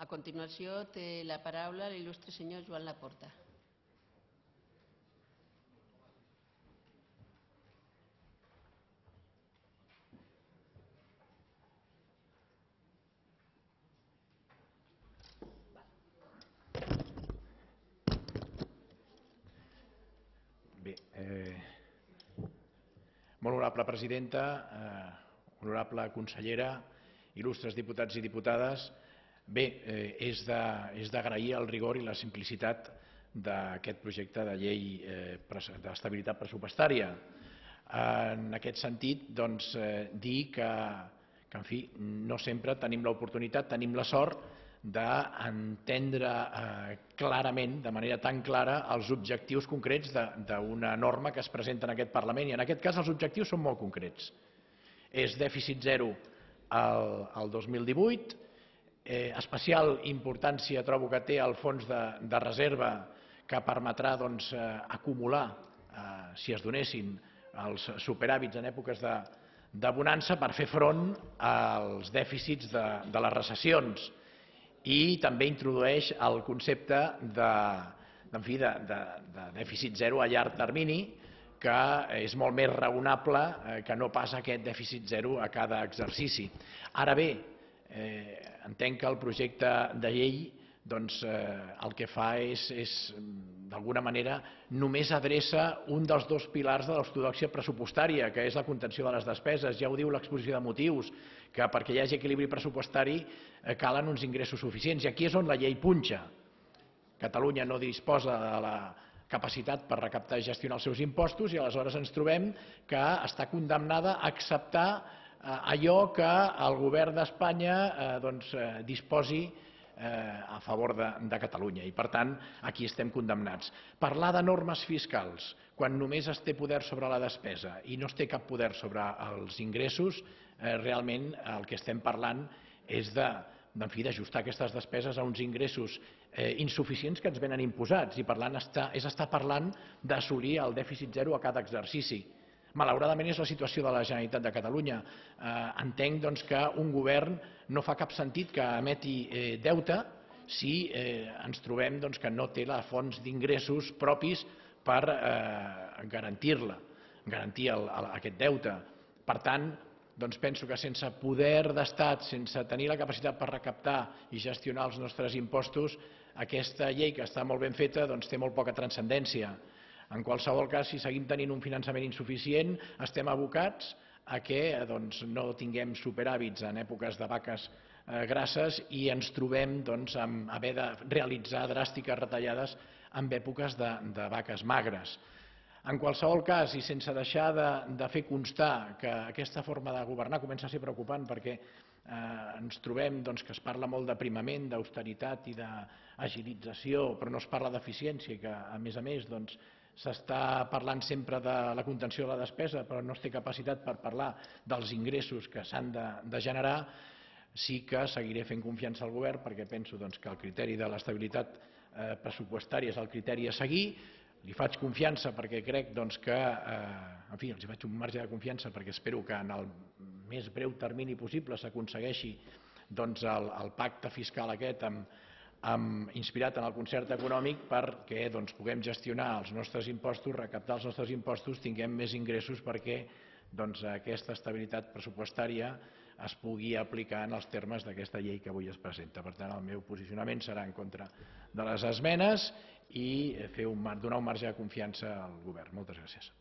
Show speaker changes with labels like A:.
A: A continuació, té la paraula l'il·lustre senyor Joan Laporta.
B: Bé, molt honorable presidenta, honorable consellera, il·lustres diputats i diputades, bé, és d'agrair el rigor i la simplicitat d'aquest projecte de llei d'estabilitat pressupostària. En aquest sentit, doncs, dir que, en fi, no sempre tenim l'oportunitat, tenim la sort d'entendre clarament, de manera tan clara, els objectius concrets d'una norma que es presenta en aquest Parlament. I en aquest cas els objectius són molt concrets. És dèficit zero el 2018, especial importància trobo que té el fons de reserva que permetrà acumular, si es donessin els superàvits en èpoques de bonança, per fer front als dèficits de les recessions. I també introdueix el concepte de dèficit zero a llarg termini, que és molt més raonable que no pas aquest dèficit zero a cada exercici. Ara bé, entenc que el projecte de llei el que fa és, d'alguna manera, només adreça un dels dos pilars de l'ortodòxia pressupostària, que és la contenció de les despeses. Ja ho diu l'exposició de motius, que perquè hi hagi equilibri pressupostari calen uns ingressos suficients. I aquí és on la llei punxa. Catalunya no disposa de la capacitat per recaptar i gestionar els seus impostos i aleshores ens trobem que està condemnada a acceptar allò que el govern d'Espanya disposi a favor de Catalunya. I, per tant, aquí estem condemnats. Parlar de normes fiscals quan només es té poder sobre la despesa i no es té cap poder sobre els ingressos, realment el que estem parlant és d'ajustar aquestes despeses a uns ingressos insuficients que ens venen imposats i, per tant, és estar parlant d'assolir el dèficit zero a cada exercici. Malauradament és la situació de la Generalitat de Catalunya. Entenc que un govern no fa cap sentit que emeti deute si ens trobem que no té les fonts d'ingressos propis per garantir aquest deute. Per tant, penso que sense poder d'estat, sense tenir la capacitat per recaptar i gestionar els nostres impostos, aquesta llei, que està molt ben feta, té molt poca transcendència. En qualsevol cas, si seguim tenint un finançament insuficient, estem abocats a que no tinguem superàvits en èpoques de vaques grasses i ens trobem amb haver de realitzar dràstiques retallades en èpoques de vaques magres. En qualsevol cas, i sense deixar de fer constar que aquesta forma de governar comença a ser preocupant perquè ens trobem que es parla molt d'aprimament, d'austeritat i d'agilització, però no es parla d'eficiència i que, a més, s'està parlant sempre de la contenció de la despesa, però no es té capacitat per parlar dels ingressos que s'han de generar. Sí que seguiré fent confiança al govern perquè penso que el criteri de l'estabilitat pressupostària és el criteri a seguir. Li faig confiança perquè crec que, en fi, els faig un marge de confiança perquè espero que en el més breu termini possible s'aconsegueixi el pacte fiscal aquest inspirat en el concert econòmic perquè puguem gestionar els nostres impostos, recaptar els nostres impostos, tinguem més ingressos perquè aquesta estabilitat pressupostària es pugui aplicar en els termes d'aquesta llei que avui es presenta. Per tant, el meu posicionament serà en contra de les esmenes i donar un marge de confiança al govern. Moltes gràcies.